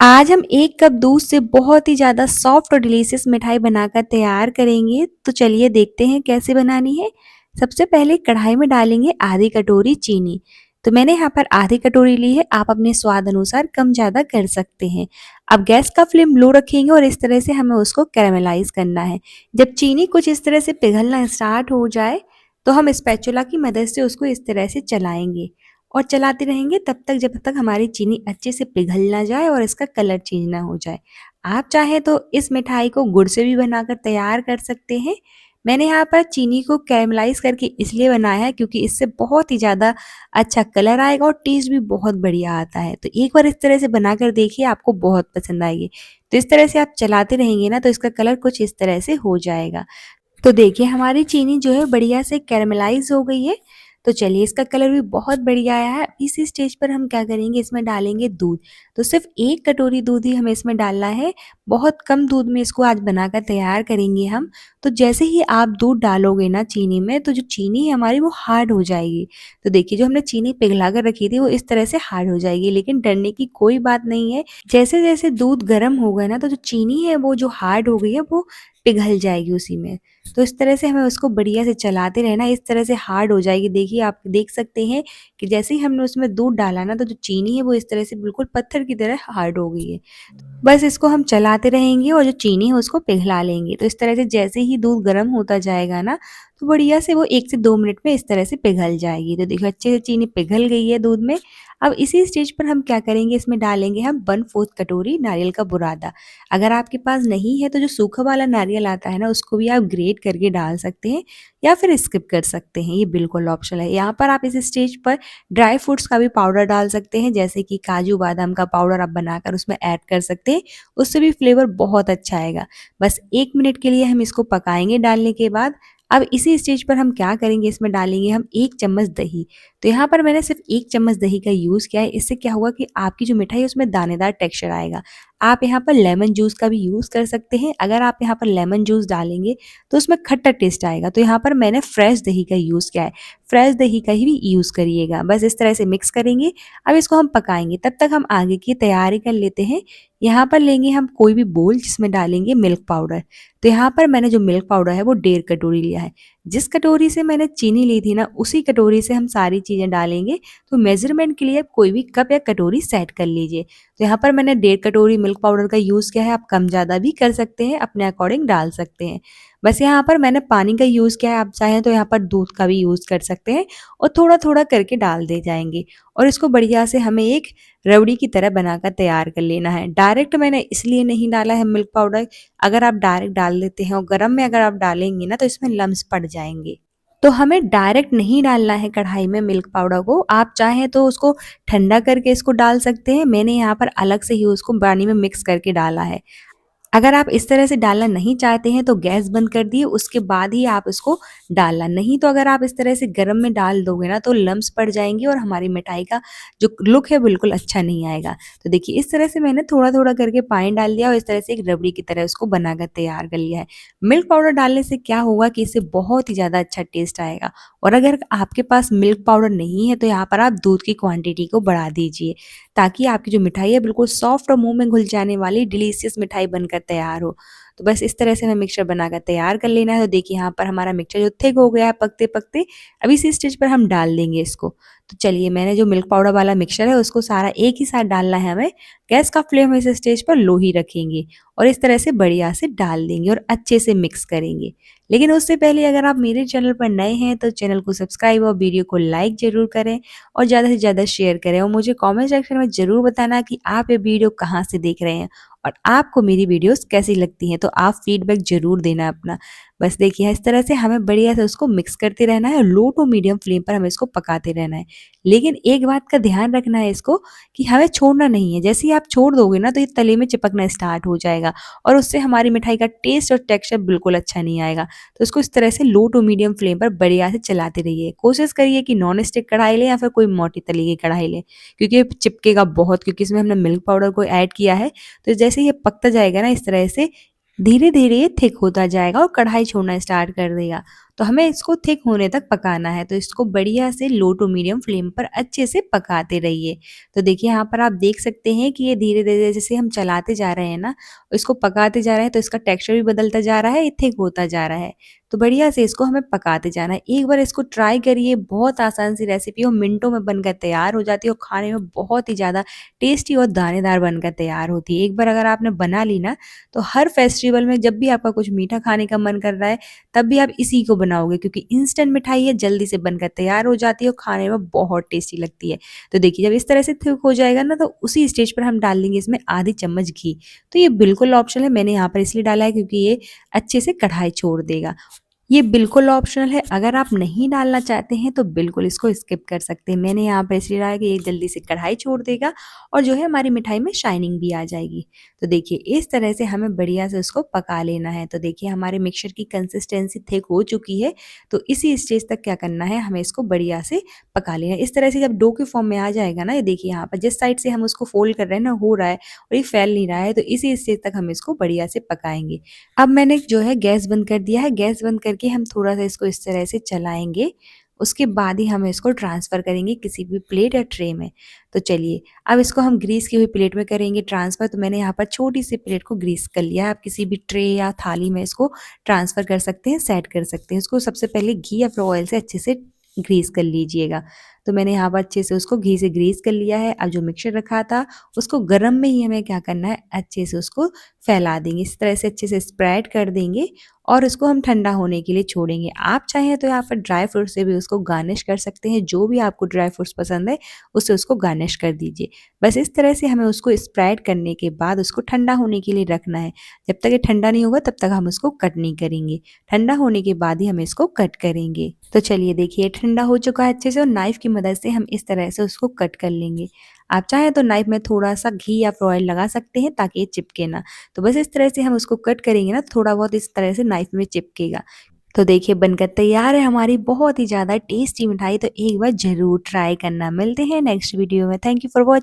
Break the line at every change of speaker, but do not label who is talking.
आज हम 1 कप दूध से बहुत ही ज़्यादा सॉफ्ट और डिलीशियस मिठाई बनाकर तैयार करेंगे। तो चलिए देखते हैं कैसे बनानी है। सबसे पहले कढ़ाई में डालेंगे आधी कटोरी चीनी। तो मैंने यहाँ पर आधी कटोरी ली है, आप अपने स्वाद अनुसार कम ज़्यादा कर सकते हैं। अब गैस का फ्लेम लो रखेंगे और इस तरह से हमें उसको कैरेमलाइज़ करना है। जब चीनी कुछ इस तरह से पिघलना स्टार्ट हो जाए, तो हम स्पैचुला की मदद से उसको इस तरह से चलाएँगे। और चलाते रहेंगे तब तक जब तक हमारी चीनी अच्छे से पिघल ना जाए और इसका कलर चेंज ना हो जाए। आप चाहें तो इस मिठाई को गुड़ से भी बनाकर तैयार कर सकते हैं। मैंने यहाँ पर चीनी को कैरमलाइज़ करके इसलिए बनाया है क्योंकि इससे बहुत ही ज़्यादा अच्छा कलर आएगा और टेस्ट भी बहुत बढ़िया आता है। तो एक बार इस तरह से बनाकर देखिए, आपको बहुत पसंद आएगी। तो इस तरह से आप चलाते रहेंगे ना, तो इसका कलर कुछ इस तरह से हो जाएगा। तो देखिए हमारी चीनी जो है बढ़िया से कैरमलाइज़ हो गई है। तो चलिए इसका कलर भी बहुत बढ़िया आया है। इसी स्टेज पर हम क्या करेंगे, इसमें डालेंगे दूध। तो सिर्फ़ 1 कटोरी दूध ही हमें इसमें डालना है। बहुत कम दूध में इसको आज बनाकर तैयार करेंगे हम। तो जैसे ही आप दूध डालोगे ना चीनी में, तो जो चीनी है हमारी वो हार्ड हो जाएगी। तो देखिए जो हमने चीनी पिघला कर रखी थी वो इस तरह से हार्ड हो जाएगी, लेकिन डरने की कोई बात नहीं है। जैसे-जैसे दूध गर्म होगा ना, तो जो चीनी है वो जो हार्ड हो गई है वो पिघल जाएगी उसी में। तो इस तरह से हमें उसको बढ़िया से चलाते रहना है, इस तरह से हार्ड हो जाएगी। देखिए आप देख सकते हैं कि जैसे ही हमने उसमें दूध डाला ना, तो जो चीनी है वो इस तरह से बिल्कुल पत्थर की तरह हार्ड हो गई है। बस इसको हम चलाते रहेंगे और जो चीनी है उसको पिघला लेंगे। तो इस तरह से जैसे ही दूध गर्म होता जाएगा ना, तो बढ़िया से वो 1 से 2 मिनट में इस तरह से पिघल जाएगी। तो देखिए अच्छे से चीनी पिघल गई है दूध में। अब इसी स्टेज पर हम क्या करेंगे, इसमें डालेंगे हम 1/4 कटोरी नारियल का बुरादा। अगर आपके पास नहीं है तो जो सूखा वाला नारियल आता है ना, उसको भी आप ग्रेट करके डाल सकते हैं या फिर स्किप कर सकते हैं, ये बिल्कुल ऑप्शनल है। यहाँ पर आप इस स्टेज पर ड्राई फ्रूट्स का भी पाउडर डाल सकते हैं, जैसे कि काजू बादाम का पाउडर आप बनाकर उसमें ऐड कर सकते हैं, उससे भी फ्लेवर बहुत अच्छा आएगा। बस 1 मिनट के लिए हम इसको पकाएँगे डालने के बाद। अब इसी स्टेज पर हम क्या करेंगे, इसमें डालेंगे हम 1 चम्मच दही। तो यहाँ पर मैंने सिर्फ़ 1 चम्मच दही का यूज़ किया है, इससे क्या होगा कि आपकी जो मिठाई है उसमें दानेदार टेक्सचर आएगा। आप यहाँ पर लेमन जूस का भी यूज़ कर सकते हैं, अगर आप यहाँ पर लेमन जूस डालेंगे तो उसमें खट्टा टेस्ट आएगा। तो यहाँ पर मैंने फ्रेश दही का यूज़ किया है, फ्रेश दही का ही भी यूज़ करिएगा। बस इस तरह से मिक्स करेंगे, अब इसको हम पकाएँगे, तब तक हम आगे की तैयारी कर लेते हैं। यहाँ पर लेंगे हम कोई भी बोल जिसमें डालेंगे मिल्क पाउडर। तो यहाँ पर मैंने जो मिल्क पाउडर है वो 1.5 कटोरी लिया है। जिस कटोरी से मैंने चीनी ली थी ना, उसी कटोरी से हम सारी चीज़ें डालेंगे। तो मेज़रमेंट के लिए आप कोई भी कप या कटोरी सेट कर लीजिए। तो यहाँ पर मैंने 1.5 कटोरी मिल्क पाउडर का यूज़ किया है, आप कम ज़्यादा भी कर सकते हैं, अपने अकॉर्डिंग डाल सकते हैं। बस यहाँ पर मैंने पानी का यूज़ किया है, आप चाहें तो यहाँ पर दूध का भी यूज़ कर सकते हैं और थोड़ा-थोड़ा करके डाल दे जाएँगे और इसको बढ़िया से हमें एक रबड़ी की तरह बनाकर तैयार कर लेना है। डायरेक्ट मैंने इसलिए नहीं डाला है मिल्क पाउडर, अगर आप डायरेक्ट डाल देते हैं और गरम में अगर आप डालेंगे ना, तो इसमें लम्स पड़ जाएँगे। तो हमें डायरेक्ट नहीं डालना है कढ़ाई में मिल्क पाउडर को, आप चाहें तो उसको ठंडा करके इसको डाल सकते हैं। मैंने यहाँ पर अलग से ही उसको पानी में मिक्स करके डाला है। अगर आप इस तरह से डालना नहीं चाहते हैं तो गैस बंद कर दिए, उसके बाद ही आप इसको डालना। नहीं तो अगर आप इस तरह से गरम में डाल दोगे ना, तो लम्स पड़ जाएँगे और हमारी मिठाई का जो लुक है बिल्कुल अच्छा नहीं आएगा। तो देखिए इस तरह से मैंने थोड़ा-थोड़ा करके पानी डाल दिया और इस तरह से एक रबड़ी की तरह उसको बनाकर तैयार कर लिया है। मिल्क पाउडर डालने से क्या होगा कि इससे बहुत ही ज़्यादा अच्छा टेस्ट आएगा और अगर आपके पास मिल्क पाउडर नहीं है तो यहाँ पर आप दूध की क्वांटिटी को बढ़ा दीजिए, ताकि आपकी जो मिठाई है बिल्कुल सॉफ्ट और मुँह में घुल जाने वाली डिलीशियस मिठाई बनकर तैयार हो। तो बस इस तरह से हमें मिक्सचर बनाकर तैयार कर लेना है। तो देखिए यहाँ पर हमारा मिक्सचर जो थिक हो गया है पकते-पकते, अब इसी स्टेज पर हम डाल देंगे इसको। तो चलिए मैंने जो मिल्क पाउडर वाला मिक्सचर है उसको सारा एक ही साथ डालना है हमें। गैस का फ्लेम इस स्टेज पर लो ही रखेंगे और इस तरह से बढ़िया से डाल देंगे और अच्छे से मिक्स करेंगे। लेकिन उससे पहले अगर आप मेरे चैनल पर नए हैं तो चैनल को सब्सक्राइब और वीडियो को लाइक ज़रूर करें और ज़्यादा से ज़्यादा शेयर करें और मुझे कमेंट सेक्शन में ज़रूर बताना कि आप ये वीडियो कहाँ से देख रहे हैं और आपको मेरी वीडियोस कैसी लगती हैं, तो आप फीडबैक ज़रूर देना अपना। बस देखिए इस तरह से हमें बढ़िया से उसको मिक्स करते रहना है और लो टू मीडियम फ्लेम पर हमें इसको पकाते रहना है। लेकिन एक बात का ध्यान रखना है इसको कि हमें छोड़ना नहीं है, जैसे ही आप छोड़ दोगे ना तो ये तले में चिपकना स्टार्ट हो जाएगा और उससे हमारी मिठाई का टेस्ट और टेक्सचर बिल्कुल अच्छा नहीं आएगा। तो इसको इस तरह से लो टू मीडियम फ्लेम पर बढ़िया से चलाते रहिए। कोशिश करिए कि नॉन स्टिक कढ़ाई लें या फिर कोई मोटी तली की कढ़ाई लें, क्योंकि ये चिपकेगा बहुत, क्योंकि इसमें हमने मिल्क पाउडर को ऐड किया है। तो जैसे ये पकता जाएगा ना इस तरह से धीरे-धीरे ये थिक होता जाएगा और कढ़ाई छोड़ना स्टार्ट कर देगा। तो हमें इसको थिक होने तक पकाना है। तो इसको बढ़िया से लो टू मीडियम फ्लेम पर अच्छे से पकाते रहिए। तो देखिए यहाँ पर आप देख सकते हैं कि ये धीरे-धीरे जैसे हम चलाते जा रहे हैं ना, इसको पकाते जा रहे हैं तो इसका टेक्सचर भी बदलता जा रहा है, ये थिक होता जा रहा है। तो बढ़िया से इसको हमें पकाते जाना है। एक बार इसको ट्राई करिए, बहुत आसान सी रेसिपी है और मिनटों में बनकर तैयार हो जाती है और खाने में बहुत ही ज़्यादा टेस्टी और दानेदार बनकर तैयार होती है। एक बार अगर आपने बना ली ना, तो हर फेस्टिवल में जब भी आपका कुछ मीठा खाने का मन कर रहा है, तब भी आप इसी को बनाओगे क्योंकि इंस्टेंट मिठाई है, जल्दी से बनकर तैयार हो जाती है और खाने में बहुत टेस्टी लगती है। तो देखिए जब इस तरह से थिक हो जाएगा ना, तो उसी स्टेज पर हम डाल देंगे इसमें आधी चम्मच घी। तो ये बिल्कुल ऑप्शनल है, मैंने यहाँ पर इसलिए डाला है क्योंकि ये अच्छे से कढ़ाई छोड़ देगा। ये बिल्कुल ऑप्शनल है, अगर आप नहीं डालना चाहते हैं तो बिल्कुल इसको स्किप कर सकते हैं। मैंने यहाँ पे इसलिए डाला कि ये जल्दी से कढ़ाई छोड़ देगा और जो है हमारी मिठाई में शाइनिंग भी आ जाएगी। तो देखिए इस तरह से हमें बढ़िया से उसको पका लेना है। तो देखिए हमारे मिक्सचर की कंसिस्टेंसी थिक हो चुकी है, तो इसी स्टेज तक क्या करना है, हमें इसको बढ़िया से पका लेना है। इस तरह से जब डो के फॉर्म में आ जाएगा ना, ये देखिए यहाँ पर जिस साइड से हम उसको फोल्ड कर रहे हैं ना, हो रहा है और ये फैल नहीं रहा है, तो इसी स्टेज तक हम इसको बढ़िया से पकाएंगे। अब मैंने जो है गैस बंद कर दिया है, गैस बंद करके हम थोड़ा-सा इसको इस तरह से चलाएँगे, उसके बाद ही हम इसको ट्रांसफ़र करेंगे किसी भी प्लेट या ट्रे में। तो चलिए, अब इसको हम ग्रीस की हुई प्लेट में करेंगे ट्रांसफ़र, तो मैंने यहाँ पर छोटी-सी प्लेट को ग्रीस कर लिया है। आप किसी भी ट्रे या थाली में इसको ट्रांसफ़र कर सकते हैं, सेट कर सकते हैं। इसको सबसे पहले घी या फिर ऑयल से अच्छे से ग्रीस कर लीजिएगा। तो मैंने यहाँ पर अच्छे से उसको घी से ग्रीस कर लिया है। अब जो मिक्सचर रखा था, उसको गरम में ही हमें क्या करना है, अच्छे से उसको फैला देंगे। इस तरह से अच्छे से स्प्रेड कर देंगे और उसको हम ठंडा होने के लिए छोड़ेंगे। आप चाहें तो यहाँ पर ड्राई फ्रूट से भी उसको गार्निश कर सकते हैं, जो भी आपको ड्राई फ्रूट्स पसंद है, उससे उसको गार्निश कर दीजिए। बस इस तरह से हमें उसको स्प्रेड करने के बाद उसको ठंडा होने के लिए रखना है। जब तक ये ठंडा नहीं होगा तब तक हम उसको कट नहीं करेंगे। ठंडा होने के बाद ही हम इसको कट करेंगे। तो चलिए देखिए ठंडा हो चुका है अच्छे से और नाइफ़ की मदद से हम इस तरह से उसको कट कर लेंगे। आप चाहें तो नाइफ़ में थोड़ा-सा घी या फिर ऑयल लगा सकते हैं ताकि ये चिपके ना। तो बस इस तरह से हम उसको कट करेंगे ना, थोड़ा बहुत इस तरह से नाइफ़ में चिपकेगा। तो देखिए बनकर तैयार है हमारी बहुत ही ज़्यादा टेस्टी मिठाई, तो एक बार ज़रूर ट्राई करना। मिलते हैं नेक्स्ट वीडियो में। Thank you for watching.